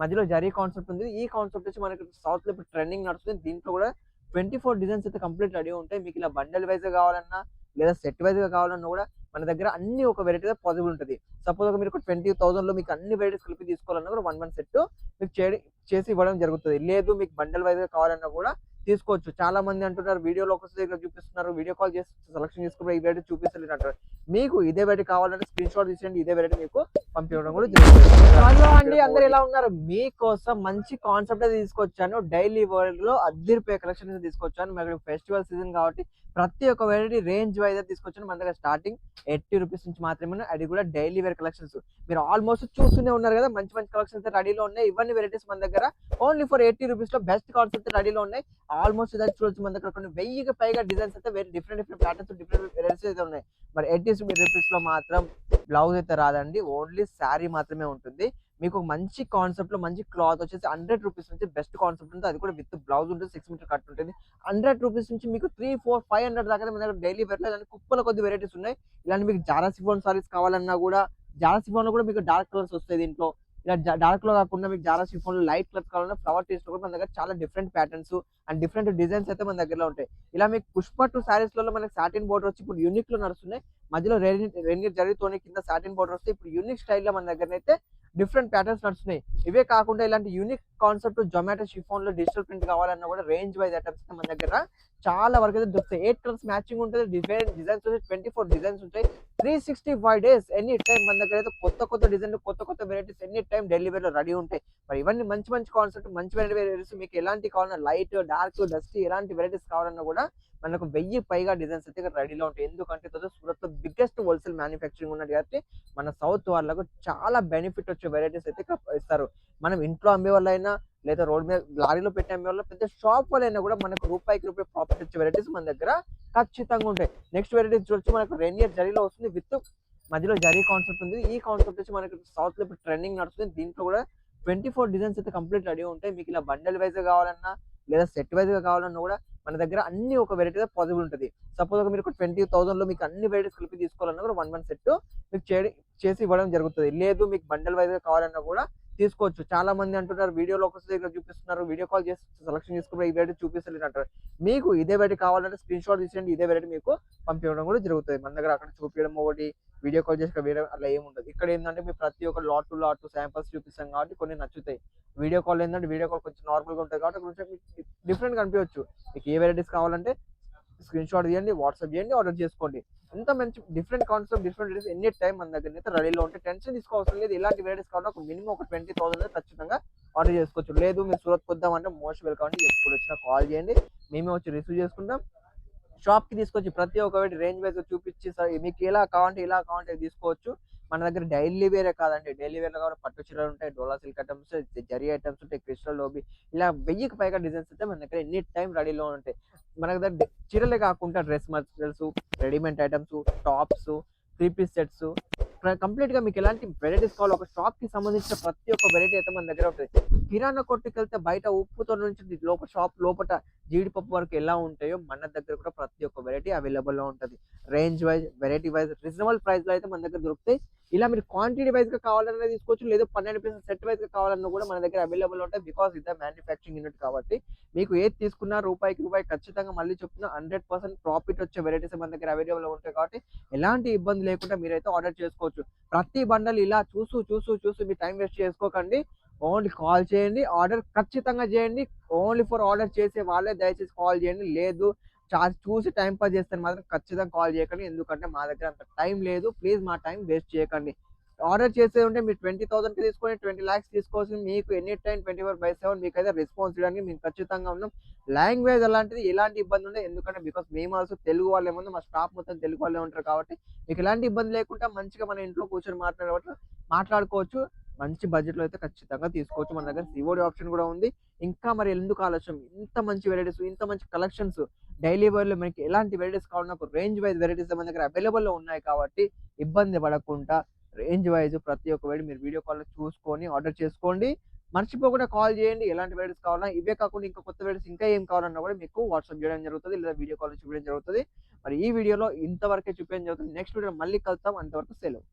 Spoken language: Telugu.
మధ్యలో జరీ కాన్సెప్ట్ ఉంది. ఈ కాన్సెప్ట్ వచ్చి మనకి సౌత్ లో ఇప్పుడు ట్రెండింగ్ నడుస్తుంది. దీంట్లో కూడా 24 డిజైన్స్ అయితే కంప్లీట్ రెడీ ఉంటాయి. మీకు ఇలా బండల్ వైజ్ గా కావాలన్నా లేదా సెట్ వైజ్ గా కావాలన్నా కూడా మన దగ్గర అన్ని ఒక వెరైటీ పాసిబుల్ ఉంటుంది. సపోజ్ మీరు 20,000 లో మీకు అన్ని వెరైటీస్ కలిపి తీసుకోవాలన్నా కూడా వన్ సెట్ మీకు చేసి ఇవ్వడం జరుగుతుంది. లేదు మీకు బండల్ వైజ్ గా కావాలన్నా కూడా తీసుకోవచ్చు. చాలా మంది అంటున్నారు వీడియోలో ఒకసారి ఇక్కడ చూపిస్తున్నారు, వీడియో కాల్ చేసి సెలక్షన్ చేసుకుని ఈ వెరైటీ చూపిస్తలేదు అంటారు. మీకు ఇదే వెరైటీ కావాలంటే స్క్రీన్ షాట్ తీసేయండి, ఇదే వెరైటీ మీకు పంపించడం కూడా జరుగుతుంది. హలో అండి, అందరు ఎలా ఉన్నారు? మీకోసం మంచి కాన్సెప్ట్ అయితే తీసుకొచ్చాను. డైలీ వరల్డ్ లో అద్దరిపోయే కలెక్షన్ అయితే తీసుకొచ్చాను. మరి ఫెస్టివల్ సీజన్ కాబట్టి ప్రతి ఒక్క వెరైటీ రేంజ్ వైజ్ అయితే తీసుకొచ్చాను. మన దగ్గర స్టార్టింగ్ 80 రూపీస్ నుంచి మాత్రమే, అది కూడా డైలీ వేర్ కలెక్షన్స్. మీరు ఆల్మోస్ట్ చూస్తూనే ఉన్నారు కదా, మంచి మంచి కలెక్షన్స్ రెడీలో ఉన్నాయి. ఇవన్నీ వెరైటీస్ మన దగ్గర ఓన్లీ ఫర్ 80 రూపీస్ లో బెస్ట్ కాన్సెప్ట్ రెడీలో ఉన్నాయి. ఆల్మోస్ట్ ఇదే చూడొచ్చు, మన దగ్గర కొన్ని 1000కి పైగా డిజైన్స్ అయితే డిఫరెంట్ ప్యాటర్న్స్, డిఫరెంట్ వెరైటీస్ అయితే ఉన్నాయి. మరి 80 రూపీస్ లో మాత్రం బ్లౌజ్ అయితే రాదండి, ఓన్లీ శారీ మాత్రమే ఉంటుంది. మీకు మంచి కాన్సెప్ట్ లో మంచి క్లాత్ వచ్చేసి 100 రూపీస్ నుంచి బెస్ట్ కాన్సెప్ట్ ఉంటుంది. అది కూడా విత్ బ్లౌజ్ ఉంటుంది, 6 మీటర్ కట్ ఉంటుంది. 100 రూపీస్ నుంచి మీకు 3, 4, 500 దాకా మన దగ్గర డైలీ వేర్ లో కుప్పల కొద్ది వెరైటీస్ ఉన్నాయి. ఇలాంటి మీకు జారా సిఫాన్ సారీస్ కావాలన్నా కూడా, జారా సిఫాన్ లో కూడా మీకు డార్క్ కలర్స్ వస్తాయి. దీంట్లో ఇలా డార్క్ లో కాకుండా మీకు జారా సిఫాన్ లో లైట్ కలర్స్ కావాలన్నా ఫ్లవర్ టేస్ట్ లో కూడా మన దగ్గర చాలా different patterns and different designs అయితే మన దగ్గరలో ఉంటాయి. ఇలా మీకు పుష్ప 2 సారీస్ లో మనకి సాటిన్ బోర్డర్ వచ్చి ఇప్పుడు యూనిక్ లో నడుస్తున్నాయి. మధ్యలో రెయిన్ జరుగుతోనే కింద సాటిన్ బోర్డర్ వస్తే ఇప్పుడు యూనిక్ స్టైల్లో మన దగ్గర అయితే డిఫరెంట్ ప్యాటర్న్స్ నడుస్తున్నాయి. ఇవే కాకుండా ఇలాంటి యూనిక్ కాన్సెప్ట్ జొమాటో షిఫాన్ లో డిజిటల్ ప్రింట్ కావాలన్నా కూడా రేంజ్ వైజ్ ఐటమ్స్ మన దగ్గర చాలా వరకు అయితే దొరుకుతాయి. 8 కలర్స్ మ్యాచింగ్ ఉంటుంది. డిజైన్స్ 24 డిజైన్స్ ఉంటాయి. 365 డేస్ ఎనీ టైం మన దగ్గర అయితే కొత్త డిజైన్, కొత్త వెరైటీస్ ఎనీ టైం డెలివరీ లో రెడీ ఉంటాయి. మరి ఇవన్నీ మంచి కాన్సెప్ట్, మంచి వెరైటీస్ మీకు ఎలాంటి కావాలన్నా లైట్, డార్క్, డస్టీ ఎలాంటి వెరైటీస్ కావాలన్నా కూడా మనకు 1000 పైగా డిజైన్స్ అయితే రెడీలో ఉంటాయి. ఎందుకంటే సూరత్ లో బిగ్గెస్ట్ హోల్సేల్ మ్యానుఫ్యాక్చరింగ్ ఉన్నది కాబట్టి మన సౌత్ వాళ్ళకు చాలా బెనిఫిట్ వచ్చే వెరైటీస్ అయితే ఇస్తారు. మనం ఇంట్లో అమ్మే వాళ్ళైనా లేదా రోడ్ మీద లారీలో పెట్టి అమ్మే వాళ్ళ పెద్ద షాప్ వాళ్ళైనా కూడా మనకు రూపాయికి ప్రాఫిట్ వచ్చే వెరైటీస్ మన దగ్గర ఖచ్చితంగా ఉంటాయి. నెక్స్ట్ వెరైటీస్ చూసి మనకు రెనియర్ జరీలో వస్తుంది, విత్ మధ్యలో జరీ కాన్సెప్ట్ ఉంది. ఈ కాన్సెప్ట్ వచ్చి మనకి సౌత్ లో ఇప్పుడు ట్రెండింగ్ నడుస్తుంది. దీంట్లో కూడా 24 డిజైన్స్ అయితే కంప్లీట్ రెడీ ఉంటాయి. మీకు ఇలా బండల్ వైజ్ గా కావాలన్నా లేదా సెట్ వైజ్ గా కావాలన్నా కూడా మన దగ్గర అన్ని ఒక వెరైటీ పాసిబుల్ ఉంటుంది. సపోజ్ మీరు 20,000 లో మీకు అన్ని వెరైటీస్ కలిపి తీసుకోవాలన్నా కూడా వన్ సెట్ మీకు చేసి ఇవ్వడం జరుగుతుంది. లేదు మీకు బండల్ వైజ్ గా కావాలన్నా కూడా తీసుకోవచ్చు. చాలా మంది అంటున్నారు వీడియోలో ఒకసారి ఇక్కడ చూపిస్తున్నారు, వీడియో కాల్ చేసి సెలక్షన్ చేసుకుని ఈ వెరైటీ చూపిస్తలేదు అంటారు. మీకు ఇదే వెరైటీ కావాలంటే స్క్రీన్ షాట్ తీసేయండి, ఇదే వెరైటీ మీకు పంపించడం కూడా జరుగుతుంది. మన దగ్గర అక్కడ చూపించడం ఒకటి, వీడియో కాల్ చేసి వేరే అలా ఏముండదు. ఇక్కడ ఏంటంటే మీరు ప్రతి ఒక్క లాట్ శాంపుల్స్ చూపిస్తాం కాబట్టి కొన్ని నచ్చుతాయి. వీడియో కాల్ ఏంటంటే వీడియో కాల్ కొంచెం నార్మల్ గా ఉంటుంది కాబట్టి కొంచెం డిఫరెంట్ కనిపించవచ్చు. మీకు ఏ వెరైటీస్ కావాలంటే స్క్రీన్ షాట్ తీయండి, వాట్సాప్ చేయండి, ఆర్డర్ చేసుకోండి. ఎంత మంచి different concept, different varieties any time మన దగ్గర అయితే రెడీలో ఉంటే టెన్షన్ తీసుకోవాల్సిన లేదు. ఇలాంటి వెరైటీస్ కావాలంటే ఒక మినిమం 20,000 ఖచ్చితంగా ఆర్డర్ చేసుకోవచ్చు. లేదు మీరు సూరత్ వద్దామంటే మోస్ట్ వెల్కమ్ అండి. ఎప్పుడు వచ్చినా కాల్ చేయండి, మేమే వచ్చి రిసీవ్ చేసుకుంటాం. షాప్ కి తీసుకొచ్చి ప్రతి ఒక్క రేంజ్ వైజ్ చూపించి మీకు ఎలా కావాలంటే తీసుకోవచ్చు. మన దగ్గర డైలీ వేరే కాదండి, డైలీ వేర్ లో కూడా పట్టు చీరలు ఉంటాయి, డోలా సిల్క్ ఐటమ్స్, జరీ ఐటమ్స్ ఉంటాయి, క్రిస్టల్ లోబీ, ఇలా 1000కి పైగా డిజైన్స్ అయితే మన దగ్గర ఎనీ టైం రెడీలో ఉంటాయి. మన దగ్గర చీరలే కాకుండా dress materials, readymade items, tops, 3 piece sets, complete గా మీకు ఎలాంటి వెరైటీస్ కావాలో ఒక షాప్ కి సంబంధించిన ప్రతి ఒక్క వెరైటీ అయితే మన దగ్గర ఉంటుంది. కిరాణా కొట్టుకి వెళ్తే బయట ఉప్పుతో నుంచి షాప్ లోపల జీడిపప్పు వరకు ఎలా ఉంటాయో మన దగ్గర కూడా ప్రతి ఒక్క వెరైటీ అవైలబుల్ లో ఉంటుంది. Range wise, variety wise, reasonable price లో అయితే మన దగ్గర దొరుకుతాయి. ఇలా మీరు క్వాంటిటీ వైజ్ గా కావాలన్నా తీసుకోవచ్చు, లేదా 12 పీసెస్ సెట్ వైజ్ గా కావాలన్నా కూడా మన దగ్గర అవైలబుల్ ఉంటాయి. బికాస్ ఇది మ్యానుఫ్యాక్చరింగ్ యూనిట్ కాబట్టి మీకు ఏది తీసుకున్నా రూపాయికి రూపాయి ఖచ్చితంగా మళ్ళీ చెప్తున్నా 100% ప్రాఫిట్ వచ్చే వెరైటీస్ మన దగ్గర అవైలబుల్ ఉంటాయి. కాబట్టి ఎలాంటి ఇబ్బంది లేకుండా మీరైతే ఆర్డర్ చేసుకోవచ్చు. ప్రతి బండల్ ఇలా చూసి మీ టైం వేస్ట్ చేసుకోకండి. ఓన్లీ కాల్ చేయండి, ఆర్డర్ ఖచ్చితంగా చేయండి. ఓన్లీ ఫర్ ఆర్డర్ చేసే వాళ్ళే దయచేసి కాల్ చేయండి. లేదు చూసి టైం పాస్ చేస్తే మాత్రం ఖచ్చితంగా కాల్ చేయకండి. ఎందుకంటే మా దగ్గర అంత టైం లేదు. ప్లీజ్ మా టైం వేస్ట్ చేయకండి. ఆర్డర్ చేసే ఉంటే మీరు 20,000కి తీసుకొని 20 lakhs తీసుకోవాల్సి మీకు ఎనీ టైం 24/7 మీకైతే రెస్పాన్స్ ఇవ్వడానికి మేము ఖచ్చితంగా ఉన్నాం. లాంగ్వేజ్ అలాంటిది ఎలాంటి ఇబ్బంది ఉండదు. ఎందుకంటే బికాస్ మేము ఆల్సో తెలుగు వాళ్ళే ముందు, మా స్టాఫ్ మొత్తం తెలుగు వాళ్ళే ఉంటారు కాబట్టి మీకు ఎలాంటి ఇబ్బంది లేకుండా మంచిగా మన ఇంట్లో కూర్చొని మాట్లాడుకోవచ్చు. మంచి బడ్జెట్ లో అయితే ఖచ్చితంగా తీసుకోవచ్చు. మన దగ్గర సిఓడి ఆప్షన్ కూడా ఉంది. ఇంకా మరి ఎందుకు ఆలస్యం, ఇంత మంచి వెరైటీస్, ఇంత మంచి కలెక్షన్స్ డైలీ వేర్ లో మనకి ఎలాంటి వెరైటీస్ కావాలన్నా రేంజ్ వైజ్ వెరైటీస్ మన దగ్గర అవైలబుల్ లో ఉన్నాయి. కాబట్టి ఇబ్బంది పడకుండా రేంజ్ వైజ్ ప్రతి ఒక్క వెరైటీ మీరు వీడియో కాల్ లో చూసుకొని ఆర్డర్ చేసుకోండి. మర్చిపోకుండా కాల్ చేయండి. ఎలాంటి వెరైటీస్ కావాలన్నా, ఇవే కాకుండా ఇంకా కొత్త వెరైటీస్ ఇంకా ఏం కావాలన్నా కూడా మీకు వాట్సాప్ చేయడం జరుగుతుంది, లేదా వీడియో కాల్ చూపించడం జరుగుతుంది. మరి ఈ వీడియోలో ఇంతవరకే చూపించడం జరుగుతుంది. నెక్స్ట్ వీడియో మళ్ళీ కలుద్దాం. అంతవరకు సెలవు.